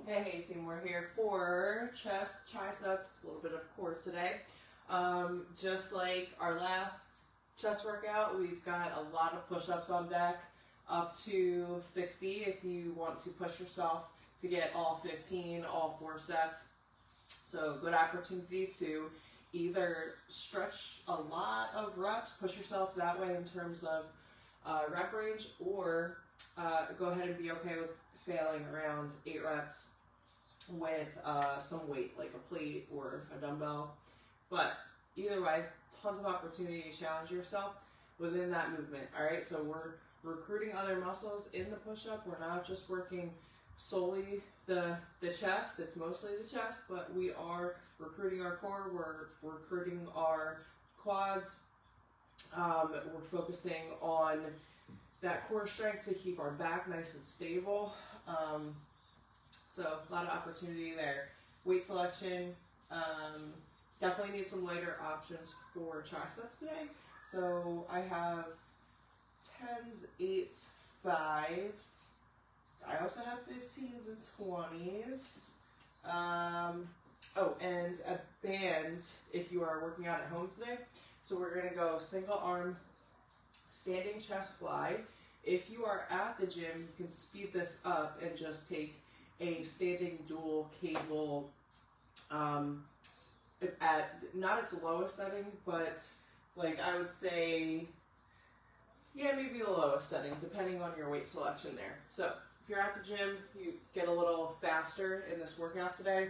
Hey team, we're here for chest, triceps, a little bit of core today. Just like our last chest workout, we've got a lot of push-ups on deck, up to 60 if you want to push yourself to get all 15, all 4 sets. So good opportunity to either stretch a lot of reps, push yourself that way in terms of rep range, or go ahead and be okay with failing around 8 reps with some weight like a plate or a dumbbell. But either way, tons of opportunity to challenge yourself within that movement. All right, so we're recruiting other muscles in the push-up. We're not just working solely the chest. It's mostly the chest, but we are recruiting our core. We're recruiting our quads. We're focusing on that core strength to keep our back nice and stable. So a lot of opportunity there. Weight selection, definitely need some lighter options for triceps today. So I have 10s, 8s, 5s. I also have 15s and 20s. Oh, and a band if you are working out at home today. So we're gonna go single arm standing chest fly. If you are at the gym, you can speed this up and just take a standing dual cable at not its lowest setting, but like I would say, yeah, maybe the lowest setting, depending on your weight selection there. So if you're at the gym, you get a little faster in this workout today.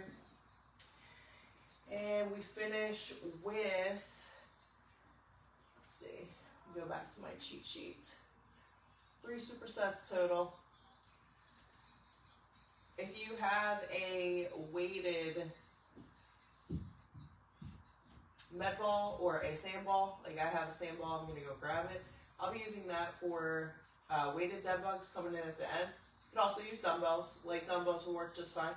And we finish with, let's see, go back to my cheat sheet. 3 supersets total. If you have a weighted med ball or a sand ball, like I have a sand ball, I'm gonna go grab it. I'll be using that for weighted dead bugs coming in at the end. You can also use dumbbells. Leg dumbbells will work just fine.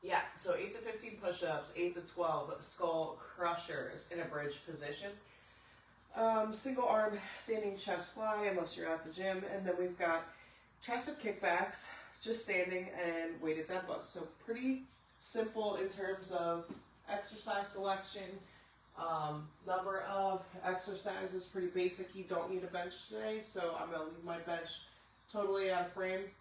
Yeah, so 8 to 15 push-ups, 8 to 12 skull crushers in a bridge position. Single arm standing chest fly unless you're at the gym, and then we've got tricep kickbacks, just standing, and weighted dead bugs. So pretty simple in terms of exercise selection. Number of exercises, pretty basic. You don't need a bench today, so I'm gonna leave my bench totally out of frame.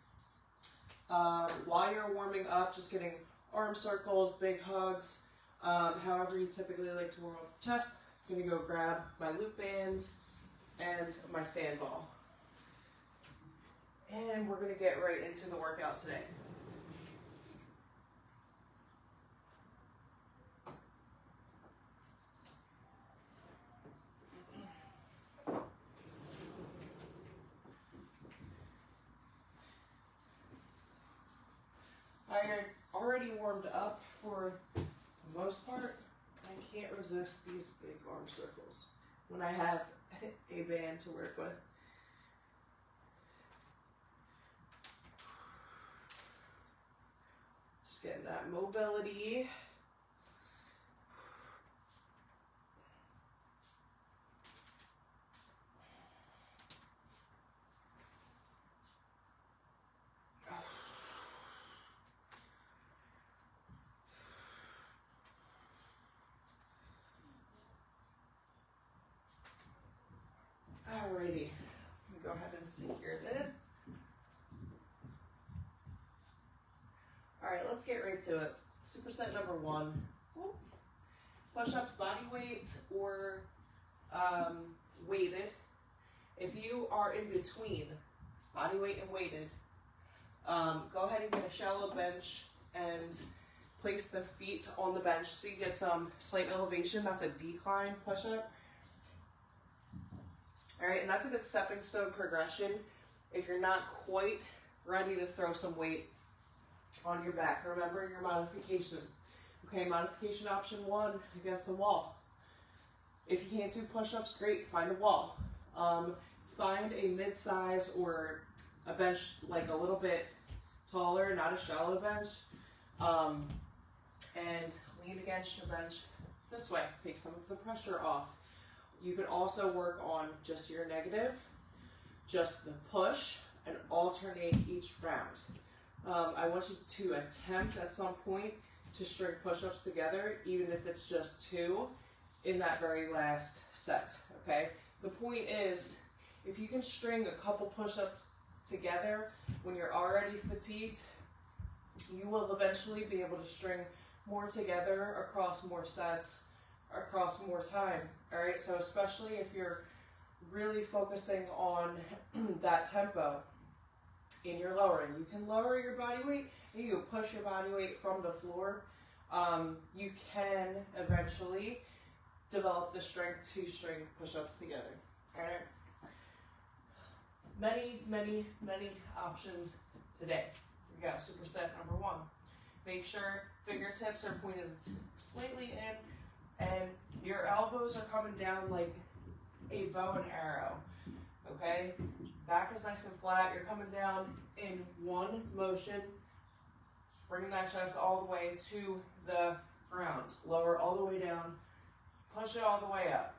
While you're warming up, just getting arm circles, big hugs, however you typically like to warm up the chest. I'm gonna go grab my loop bands and my sand ball. And we're gonna get right into the workout today. I already warmed up for the most part. I can't resist these big arm circles when I have a band to work with. Just getting that mobility. Alrighty, I'm gonna go ahead and secure this. Alright, let's get right to it. Superset number 1. Push-ups, body weight, or weighted. If you are in between body weight and weighted, go ahead and get a shallow bench and place the feet on the bench so you get some slight elevation. That's a decline push-up. All right, and that's a good stepping stone progression if you're not quite ready to throw some weight on your back. Remember your modifications. Okay, modification option 1, against the wall. If you can't do push-ups, great, find a wall. Find a mid-size or a bench like a little bit taller, not a shallow bench, and lean against your bench this way. Take some of the pressure off. You can also work on just your negative, just the push, and alternate each round. I want you to attempt at some point to string push-ups together, even if it's just 2 in that very last set, okay? The point is, if you can string a couple push-ups together when you're already fatigued, you will eventually be able to string more together across more sets, across more time, all right? So especially if you're really focusing on that tempo in your lowering, you can lower your body weight and you can push your body weight from the floor. You can eventually develop the strength to string push-ups together, all right? Many options today. We got superset number 1. Make sure fingertips are pointed slightly in and your elbows are coming down like a bow and arrow, okay? Back is nice and flat. You're coming down in one motion, bringing that chest all the way to the ground. Lower all the way down, push it all the way up.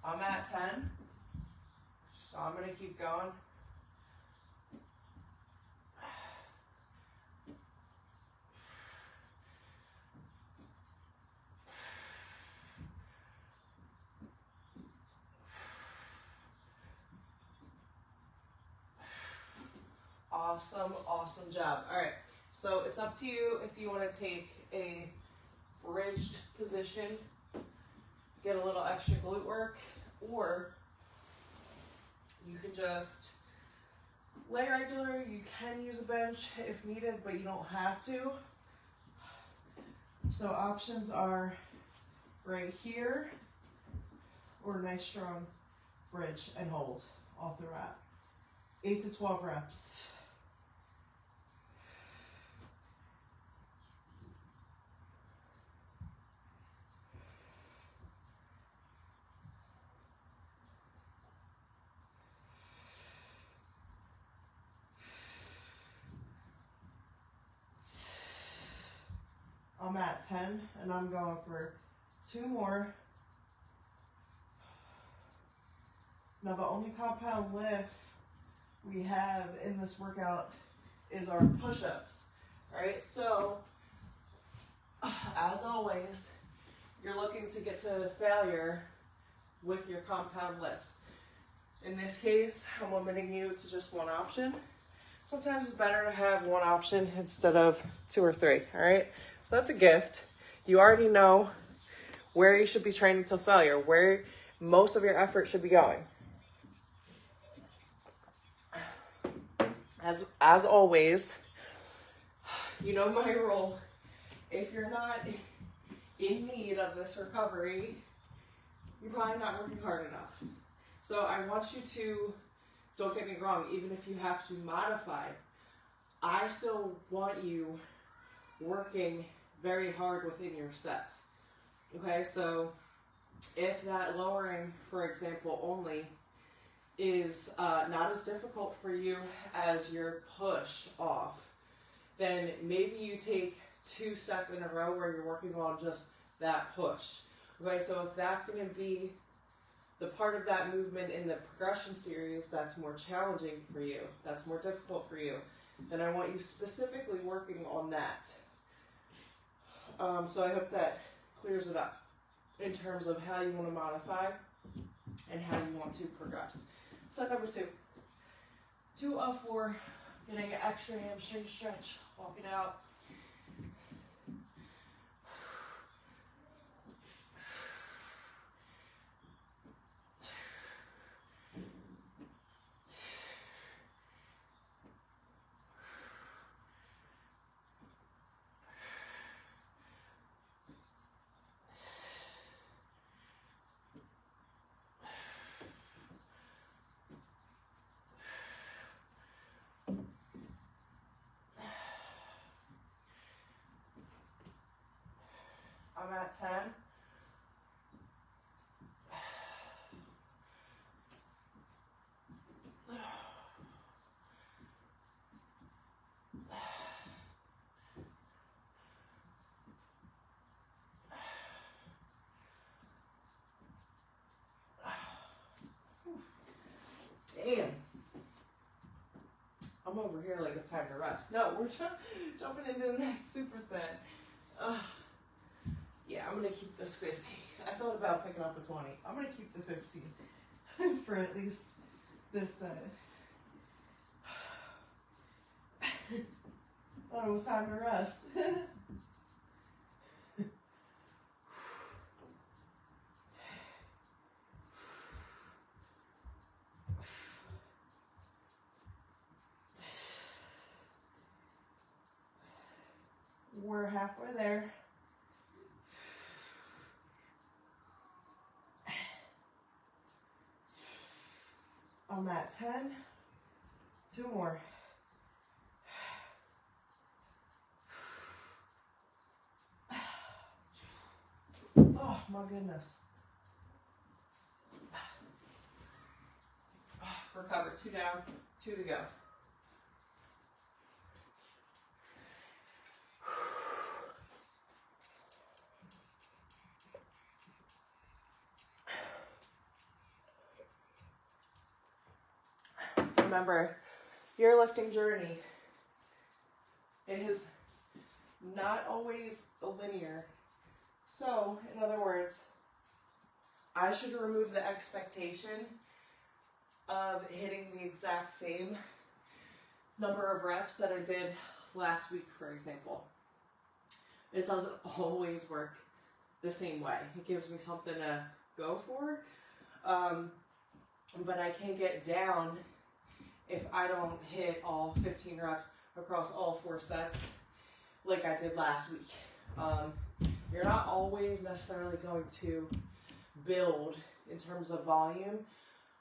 I'm at 10, so I'm going to keep going. Awesome job. All right, so it's up to you if you want to take a bridged position, get a little extra glute work, or you can just lay regular. You can use a bench if needed, but you don't have to. So options are right here, or a nice strong bridge and hold off the mat. 8 to 12 reps. I'm at 10 and I'm going for 2 more. Now the only compound lift we have in this workout is our push-ups. All right, so as always, you're looking to get to failure with your compound lifts. In this case, I'm limiting you to just one option. Sometimes it's better to have one option instead of 2 or 3, all right? So that's a gift. You already know where you should be training till failure, where most of your effort should be going. As always, you know my rule. If you're not in need of this recovery, you're probably not working hard enough. So I want you to, don't get me wrong, even if you have to modify, I still want you working very hard within your sets. Okay, so if that lowering, for example, only is not as difficult for you as your push off, then maybe you take 2 sets in a row where you're working on just that push. Okay, so if that's going to be the part of that movement in the progression series that's more challenging for you, that's more difficult for you, then I want you specifically working on that. So I hope that clears it up in terms of how you want to modify and how you want to progress. So number 2. 2 of 4, getting an extra hamstring stretch, walking out. I'm at 10. I'm over here like it's time to rest. No, we're jumping into the next superset. Yeah, I'm gonna keep this 15. I thought about picking up a 20. I'm gonna keep the 15 for at least this set. Thought it was time to rest. We're halfway there. I'm at 10. 2 more. Oh my goodness. Recover. 2 down, 2 to go. Remember, your lifting journey is not always linear. So, in other words, I should remove the expectation of hitting the exact same number of reps that I did last week, for example. It doesn't always work the same way. It gives me something to go for, but I can get down if I don't hit all 15 reps across all 4 sets like I did last week. You're not always necessarily going to build in terms of volume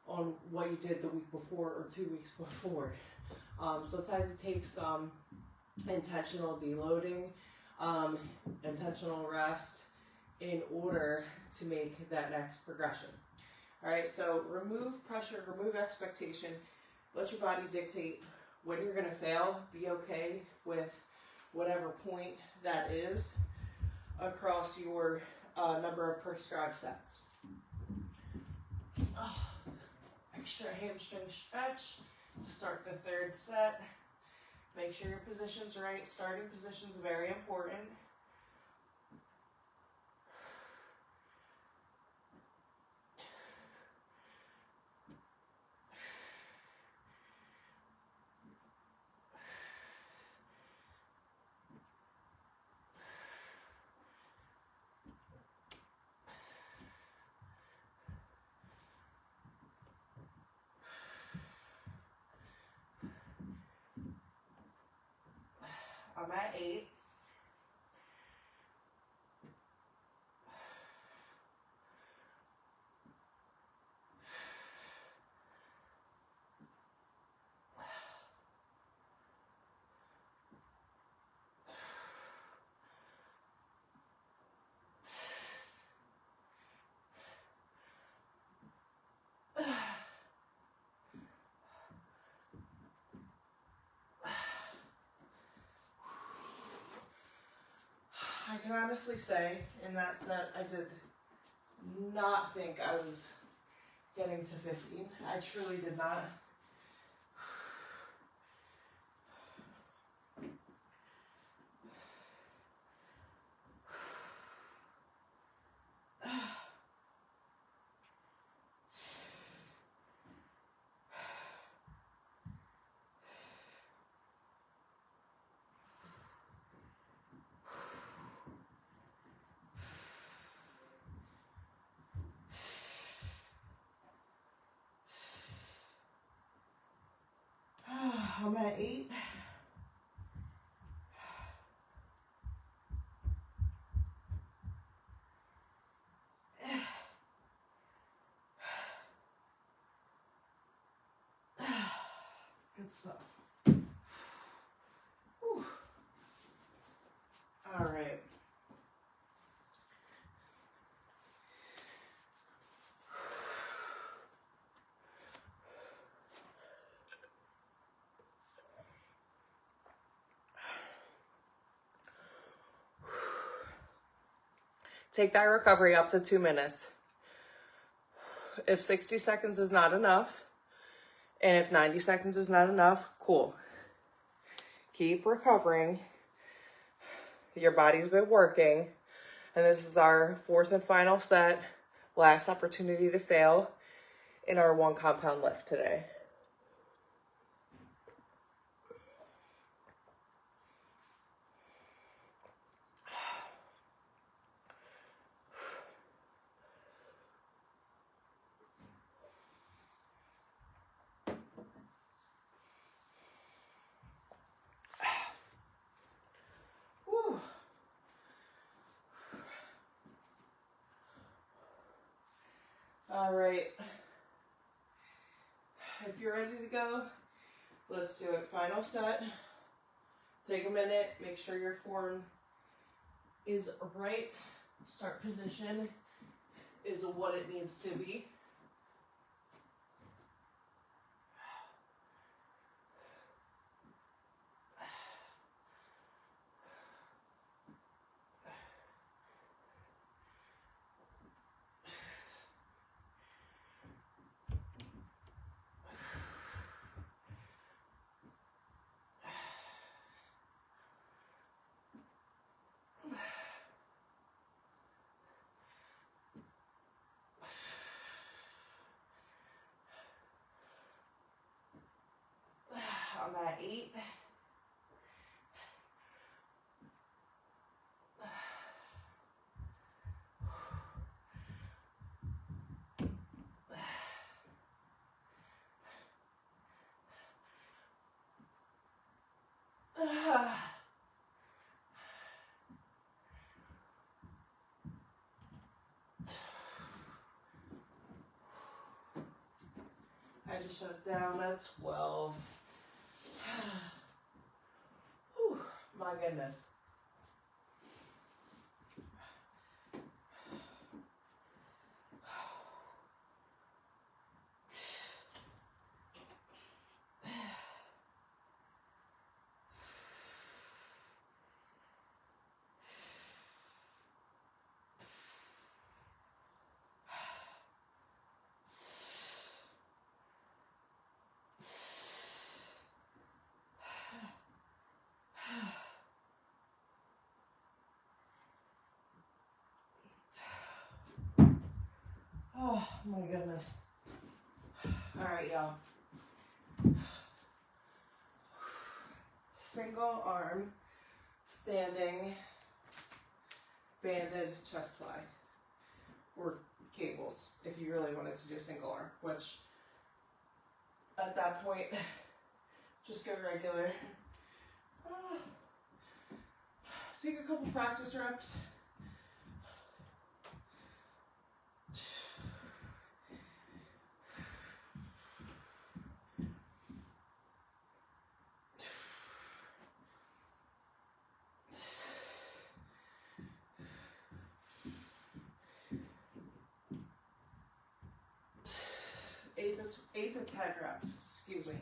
on what you did the week before or 2 weeks before. Sometimes it takes some intentional deloading, intentional rest in order to make that next progression. All right, so remove pressure, remove expectation. Let your body dictate when you're going to fail. Be okay with whatever point that is across your number of prescribed sets. Extra hamstring stretch to start the 3rd set. Make sure your position's right. Starting position's very important. I'm at 8. I can honestly say in that set I did not think I was getting to 15. I truly did not. I'm at 8. Good stuff. Whew. All right. Take that recovery up to 2 minutes. If 60 seconds is not enough, and if 90 seconds is not enough, cool. keep recovering. Your body's been working. And this is our fourth and final set. Last opportunity to fail in our 1 compound lift today. Whew. All right. If you're ready to go, let's do it. Final set. Take a minute. Make sure your form is right. Start position is what it needs to be. I'm at 8. I just shut it down at 12. Whew, my goodness. Oh my goodness. All right, y'all. Single arm, standing, banded chest fly, or cables, if you really wanted to do single arm, which at that point, just go regular. Take a couple practice reps. Eight to 10 reps, excuse me.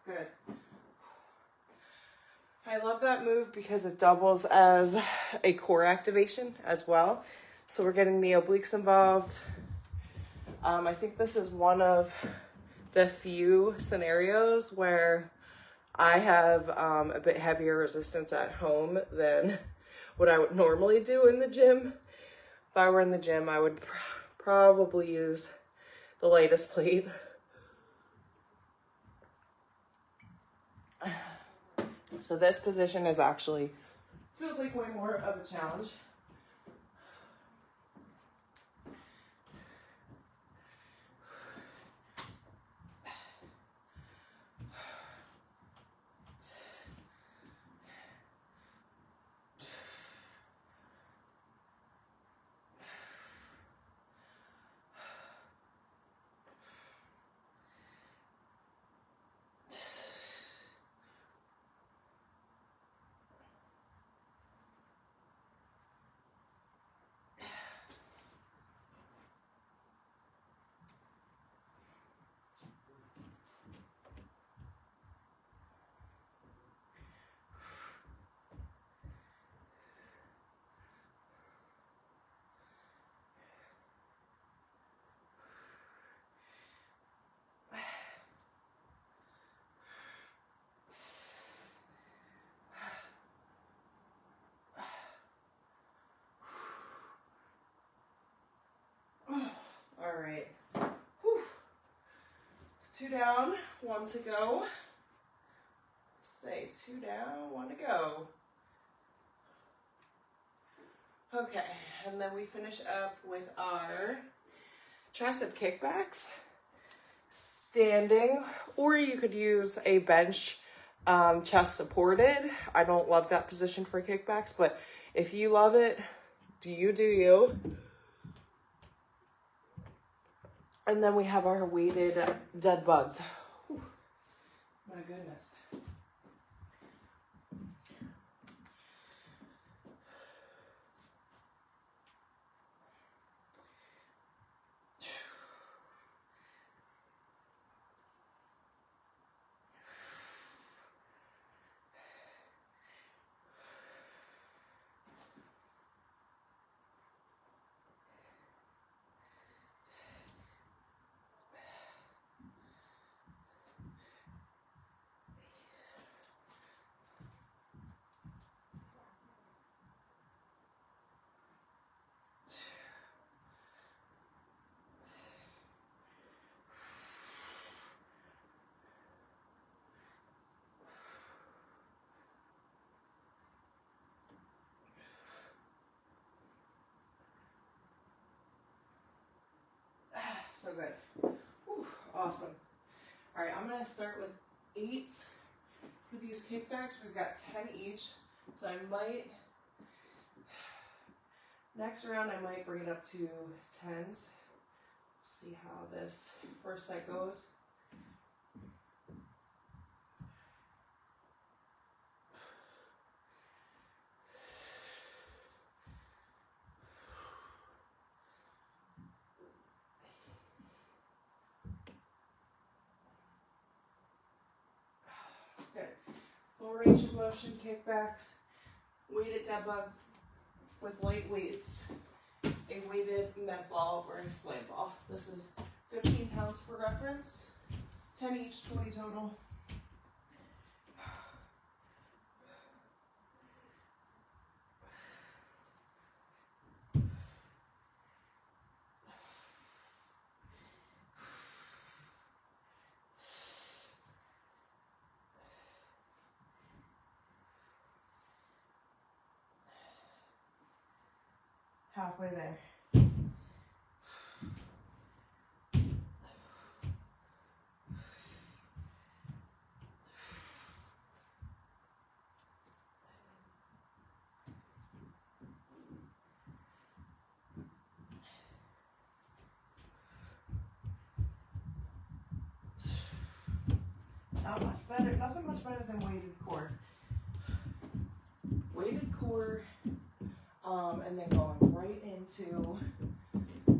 Good. I love that move because it doubles as a core activation as well. So we're getting the obliques involved. I think this is one of the few scenarios where I have a bit heavier resistance at home than what I would normally do in the gym. If I were in the gym, I would probably use the lightest plate. So this position is actually, feels like way more of a challenge. 2 down, 1 to go. Say 2 down, 1 to go. Okay, and then we finish up with our tricep kickbacks, standing, or you could use a bench chest supported. I don't love that position for kickbacks, but if you love it, do you. And then we have our weighted dead bugs. Whew. My goodness. So good. Whew, awesome. All right, I'm going to start with 8 for these kickbacks. We've got 10 each. So I might, next round, I might bring it up to 10s. See how this first set goes. Good. Full range of motion kickbacks, weighted dead bugs with light weights, a weighted med ball or a slam ball. This is 15 pounds for reference, 10 each, 20 total. Halfway there. Not much better, nothing much better than weighted core. Weighted core, and then going right into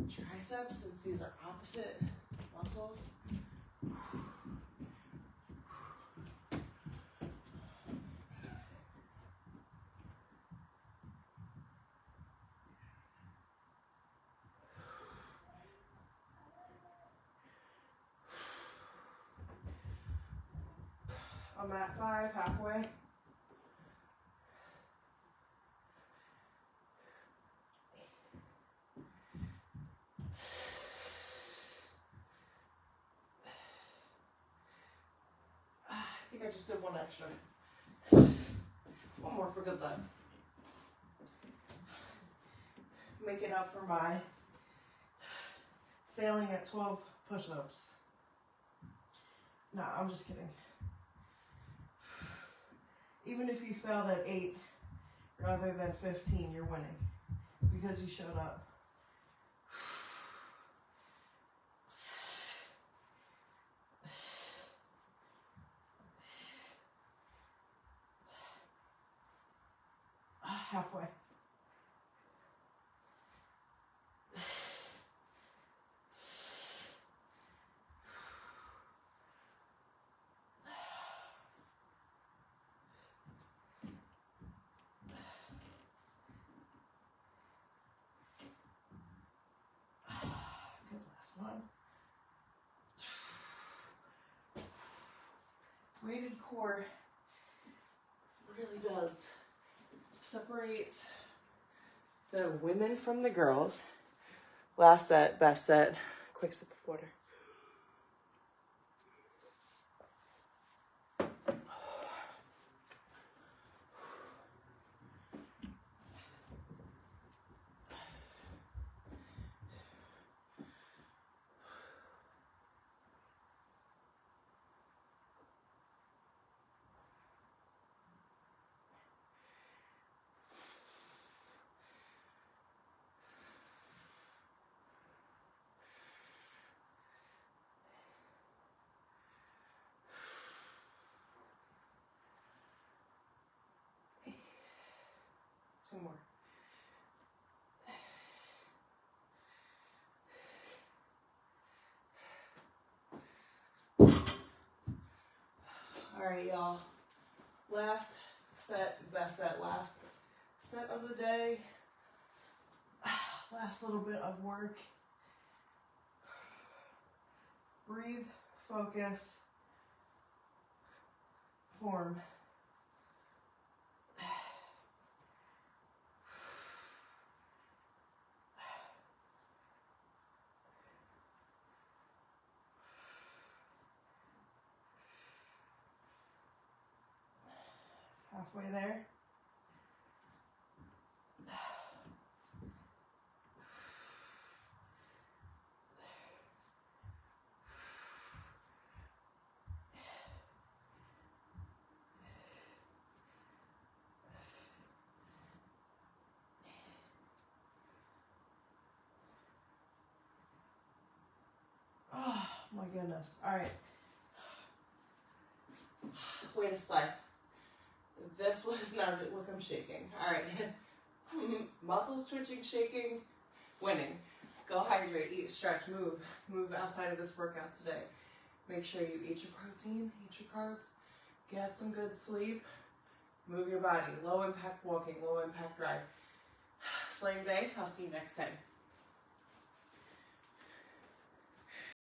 triceps, since these are opposite muscles. I'm at 5, halfway. I think I just did 1 extra. 1 more for good luck. Make it up for my failing at 12 push-ups. No, I'm just kidding. Even if you failed at 8 rather than 15, you're winning because you showed up. Halfway. Good, last one. Weighted core really does separate the women from the girls. Last set, best set. Quick sip of water. 2 more. All right, y'all. Last set, best set, last set of the day. Last little bit of work. Breathe, focus, form. Halfway there. Oh my goodness. All right. Way to slide. This was not it. Look, I'm shaking. All right. Muscles twitching, shaking, winning. Go hydrate, eat, stretch, move. Move outside of this workout today. Make sure you eat your protein, eat your carbs, get some good sleep, move your body. Low impact walking, low impact ride. Slaying day. I'll see you next time.